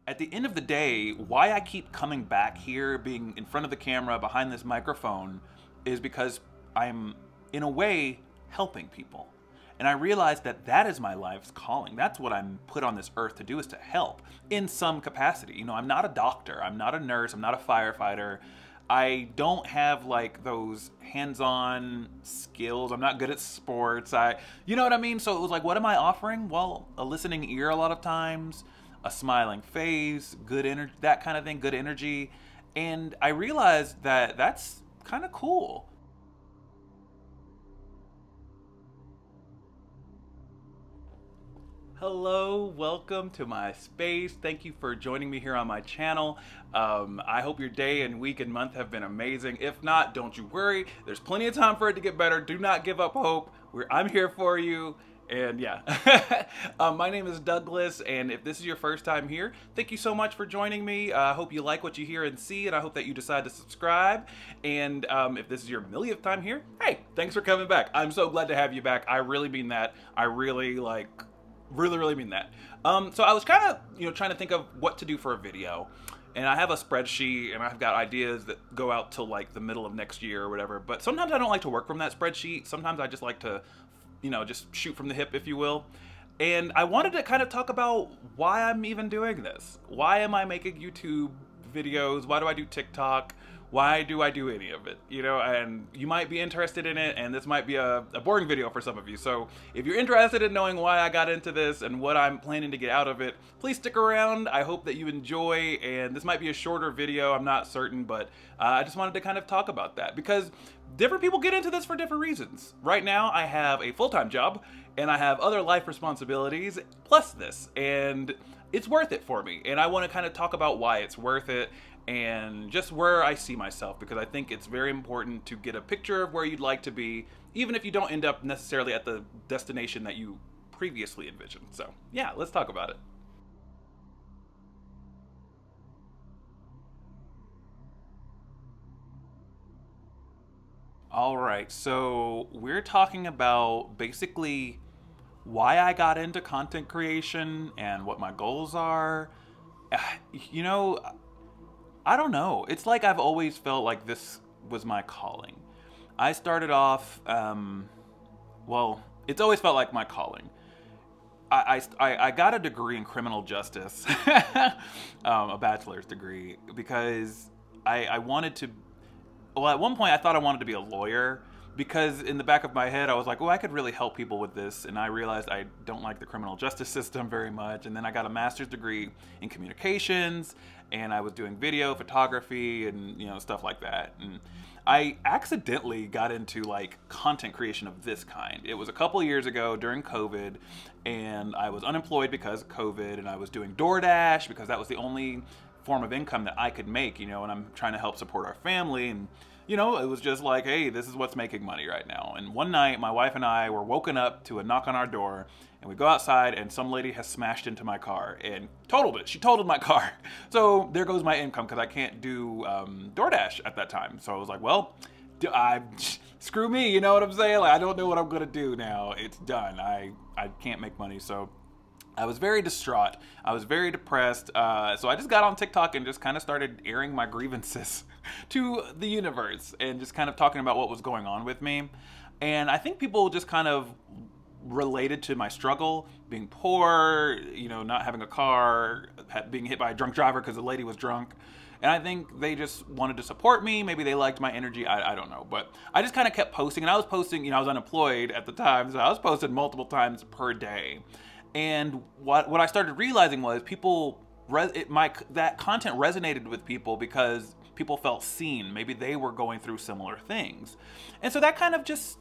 At the end of the day, why I keep coming back here, being in front of the camera, behind this microphone, is because I'm, in a way, helping people. And I realize that that is my life's calling. That's what I'm put on this earth to do, is to help in some capacity. You know, I'm not a doctor, I'm not a nurse, I'm not a firefighter. I don't have like those hands-on skills. I'm not good at sports. You know what I mean? So it was like, what am I offering? Well, a listening ear a lot of times, a smiling face, good energy, that kind of thing, good energy. And I realized that that's kind of cool. Hello, welcome to my space. Thank you for joining me here on my channel. I hope your day and week and month have been amazing. If not, don't you worry. There's plenty of time for it to get better. Do not give up hope. I'm here for you. And yeah, my name is Douglas, and if this is your first time here, thank you so much for joining me. I hope you like what you hear and see, and I hope that you decide to subscribe. And if this is your millionth time here, hey, thanks for coming back. I'm so glad to have you back. I really mean that. I really really mean that. So I was kind of, trying to think of what to do for a video. And I have a spreadsheet, and I've got ideas that go out till like the middle of next year or whatever. But sometimes I don't like to work from that spreadsheet. Sometimes I just like to, just shoot from the hip, if you will. And I wanted to kind of talk about why I'm even doing this. Why am I making YouTube videos? Why do I do TikTok? Why do I do any of it? And you might be interested in it, and this might be a boring video for some of you. So if you're interested in knowing why I got into this and what I'm planning to get out of it, please stick around. I hope that you enjoy, and this might be a shorter video, I'm not certain, but I just wanted to kind of talk about that because different people get into this for different reasons. Right now, I have a full-time job, and I have other life responsibilities, plus this, and it's worth it for me. And I want to kind of talk about why it's worth it, and just where I see myself, because I think it's very important to get a picture of where you'd like to be, even if you don't end up necessarily at the destination that you previously envisioned. So yeah, let's talk about it. All right, so we're talking about basically why I got into content creation and what my goals are. You know, I don't know. It's like I've always felt like this was my calling. I started off, well, it's always felt like my calling. I got a degree in criminal justice, a bachelor's degree, because I wanted to, well, at one point I thought I wanted to be a lawyer, because in the back of my head I was like, oh, I could really help people with this, and I realized I don't like the criminal justice system very much. And then I got a master's degree in communications, and I was doing video photography and stuff like that. And I accidentally got into like content creation of this kind. It was a couple of years ago during COVID, and I was unemployed because of COVID, and I was doing DoorDash because that was the only form of income that I could make, and I'm trying to help support our family. And it was just like, hey, this is what's making money right now. And one night, my wife and I were woken up to a knock on our door, and we go outside, and some lady has smashed into my car and totaled it. She totaled my car. So there goes my income, because I can't do DoorDash at that time. So I was like, well, screw me, you know what I'm saying? Like, I don't know what I'm gonna do now. It's done. I can't make money. So I was very distraught. I was very depressed. So I just got on TikTok and just kind of started airing my grievances to the universe and just kind of talking about what was going on with me. And I think people just kind of related to my struggle, being poor, not having a car, being hit by a drunk driver because the lady was drunk. And I think they just wanted to support me. Maybe they liked my energy. I don't know. But I just kind of kept posting. And I was posting, I was unemployed at the time, so I was posting multiple times per day. And what I started realizing was that content resonated with people because people felt seen. Maybe they were going through similar things. And so that kind of just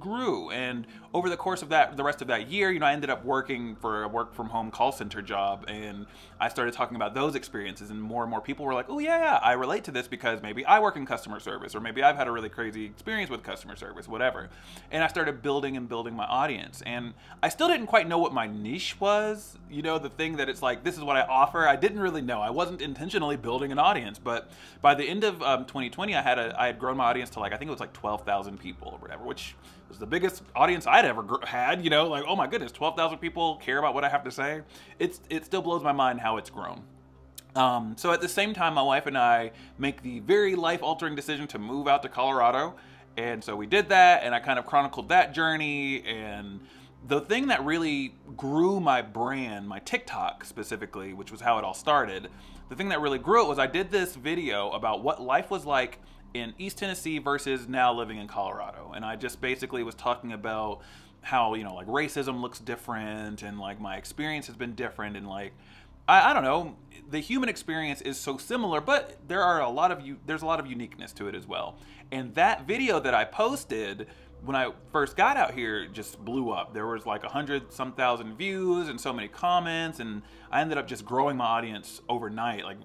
grew. And over the course of the rest of that year, I ended up working for a work from home call center job, and I started talking about those experiences, and more people were like, oh yeah, I relate to this because maybe I work in customer service, or maybe I've had a really crazy experience with customer service, whatever. And I started building my audience, and I still didn't quite know what my niche was, the thing that it's like, this is what I offer. I didn't really know. I wasn't intentionally building an audience, but by the end of 2020, I had grown my audience to I think it was like 12,000 people or whatever, which was the biggest audience I'd ever had, like, oh my goodness, 12,000 people care about what I have to say. It still blows my mind how it's grown. So at the same time, my wife and I make the very life-altering decision to move out to Colorado. And so we did that, and I kind of chronicled that journey. And the thing that really grew my brand, my TikTok specifically, which was how it all started, the thing that really grew it was I did this video about what life was like in East Tennessee versus now living in Colorado. And I just basically was talking about how, like racism looks different, and like my experience has been different, and like, I don't know, the human experience is so similar, but there's a lot of uniqueness to it as well. And that video that I posted when I first got out here just blew up. There was like 100-some thousand views and so many comments, and I ended up just growing my audience overnight. Like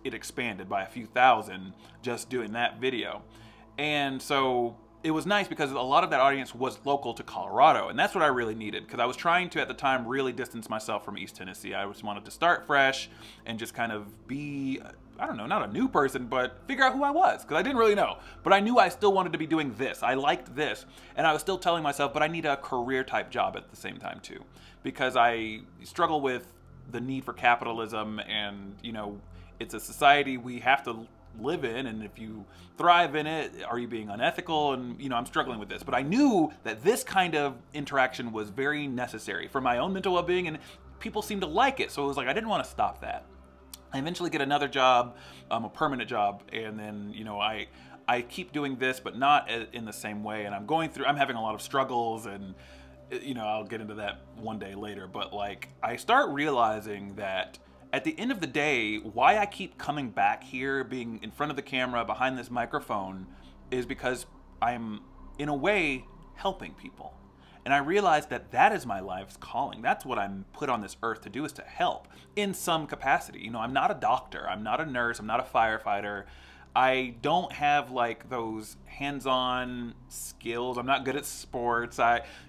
it expanded by a few thousand just doing that video. And so it was nice because a lot of that audience was local to Colorado, and that's what I really needed, because I was trying to, at the time, really distance myself from East Tennessee. I just wanted to start fresh and just kind of be, I don't know, not a new person, but figure out who I was, because I didn't really know. But I knew I still wanted to be doing this. I liked this, and I was still telling myself, but I need a career-type job at the same time, too, because I struggle with the need for capitalism, and, it's a society we have to live in, and if you thrive in it, are you being unethical? And I'm struggling with this, but I knew that this kind of interaction was very necessary for my own mental well-being, and people seemed to like it, so it was like I didn't want to stop that. I eventually get another job, a permanent job, and then I keep doing this, but not in the same way, and I'm having a lot of struggles, and I'll get into that one day later, but like I start realizing that at the end of the day, why I keep coming back here, being in front of the camera, behind this microphone, is because I'm, in a way, helping people. And I realized that that is my life's calling. That's what I'm put on this earth to do, is to help in some capacity. I'm not a doctor. I'm not a nurse. I'm not a firefighter. I don't have like those hands-on skills. I'm not good at sports.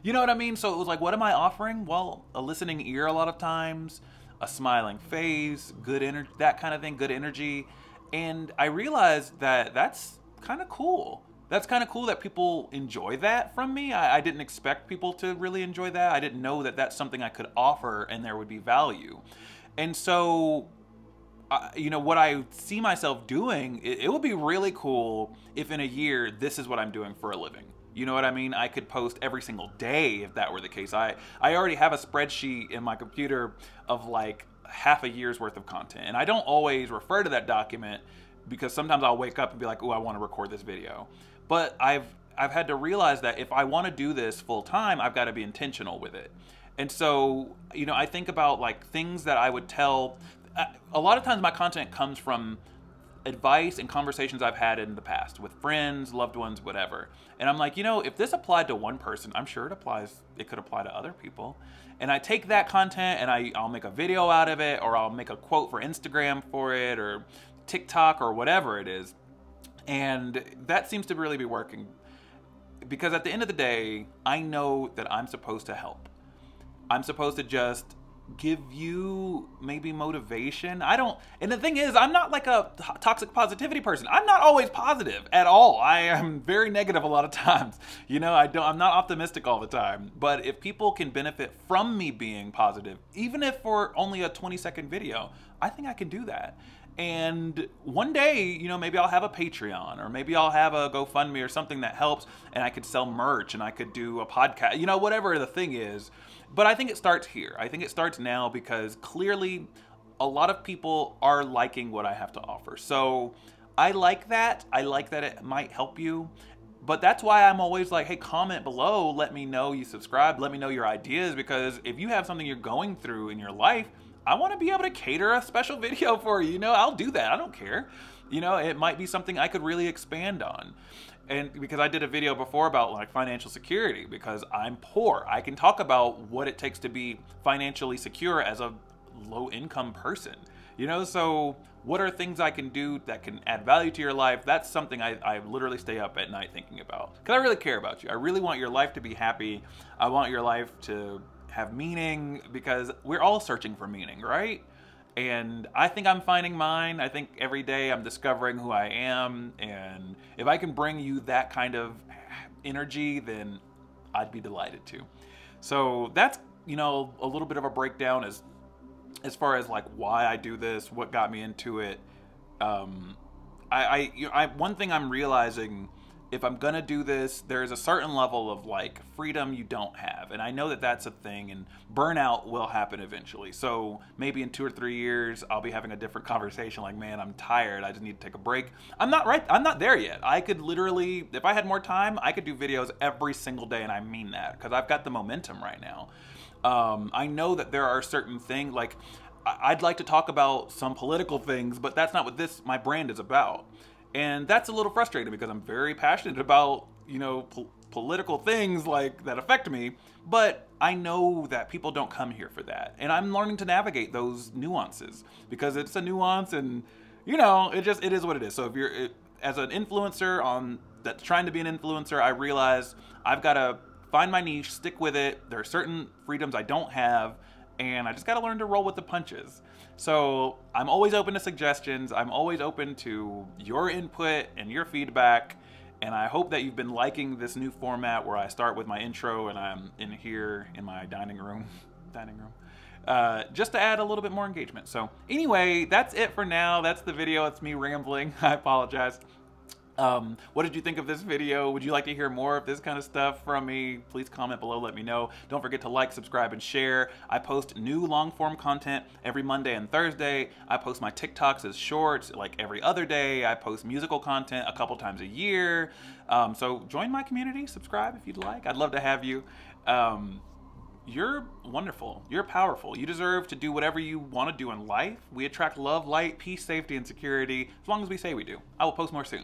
You know what I mean? So it was like, what am I offering? Well, a listening ear a lot of times, a smiling face, good energy, that kind of thing, good energy. And I realized that that's kind of cool. That's kind of cool that people enjoy that from me. I didn't expect people to really enjoy that. I didn't know that that's something I could offer and there would be value. And so, what I see myself doing, it would be really cool if in a year, this is what I'm doing for a living. You know what I mean? I could post every single day if that were the case. I already have a spreadsheet in my computer of like half a year's worth of content. And I don't always refer to that document because sometimes I'll wake up and be like, oh, I want to record this video. But I've had to realize that if I want to do this full time, I've got to be intentional with it. And so, I think about like things that I would tell. A lot of times my content comes from advice and conversations I've had in the past with friends, loved ones, whatever. And I'm like, if this applied to one person, I'm sure it could apply to other people. And I take that content and I'll make a video out of it, or I'll make a quote for Instagram for it, or TikTok, or whatever it is. And that seems to really be working, because at the end of the day, I know that I'm supposed to help. I'm supposed to just give you maybe motivation. And the thing is, I'm not like a toxic positivity person. I'm not always positive at all. I am very negative a lot of times. I'm not optimistic all the time. But if people can benefit from me being positive, even if for only a 20-second video, I think I can do that. And one day, maybe I'll have a Patreon, or maybe I'll have a GoFundMe or something that helps, and I could sell merch, and I could do a podcast, whatever the thing is. But I think it starts here. I think it starts now, because clearly a lot of people are liking what I have to offer. So I like that. I like that it might help you. But that's why I'm always like, hey, comment below. Let me know you subscribe. Let me know your ideas, because if you have something you're going through in your life, I want to be able to cater a special video for you. I'll do that. I don't care. It might be something I could really expand on. And because I did a video before about like financial security, because I'm poor, I can talk about what it takes to be financially secure as a low income person. So what are things I can do that can add value to your life? That's something I literally stay up at night thinking about, because I really care about you. I really want your life to be happy. I want your life to have meaning, because we're all searching for meaning, right? And I think I'm finding mine. I think every day I'm discovering who I am. And if I can bring you that kind of energy, then I'd be delighted to. So that's, a little bit of a breakdown as as far as like why I do this, what got me into it, one thing I'm realizing, if I'm gonna do this, there's a certain level of like freedom you don't have, and I know that that's a thing, and burnout will happen eventually. So maybe in 2 or 3 years, I'll be having a different conversation. Like, man, I'm tired. I just need to take a break. I'm not there yet. I could literally, if I had more time, I could do videos every single day, and I mean that because I've got the momentum right now. I know that there are certain things like I'd like to talk about some political things, but that's not what my brand is about. And that's a little frustrating because I'm very passionate about, political things like that affect me, but I know that people don't come here for that. And I'm learning to navigate those nuances because it's a nuance, and it is what it is. So if you're as an influencer that's trying to be an influencer, I realize I've got to find my niche, stick with it. There are certain freedoms I don't have, and I just got to learn to roll with the punches. So I'm always open to suggestions. I'm always open to your input and your feedback. And I hope that you've been liking this new format where I start with my intro and I'm in here in my dining room, just to add a little bit more engagement. So anyway, that's it for now. That's the video. It's me rambling. I apologize. What did you think of this video? Would you like to hear more of this kind of stuff from me? Please comment below, let me know. Don't forget to like, subscribe, and share. I post new long-form content every Monday and Thursday. I post my TikToks as shorts like every other day. I post musical content a couple times a year. So join my community, subscribe if you'd like. I'd love to have you. You're wonderful. You're powerful. You deserve to do whatever you want to do in life. We attract love, light, peace, safety, and security as long as we say we do. I will post more soon.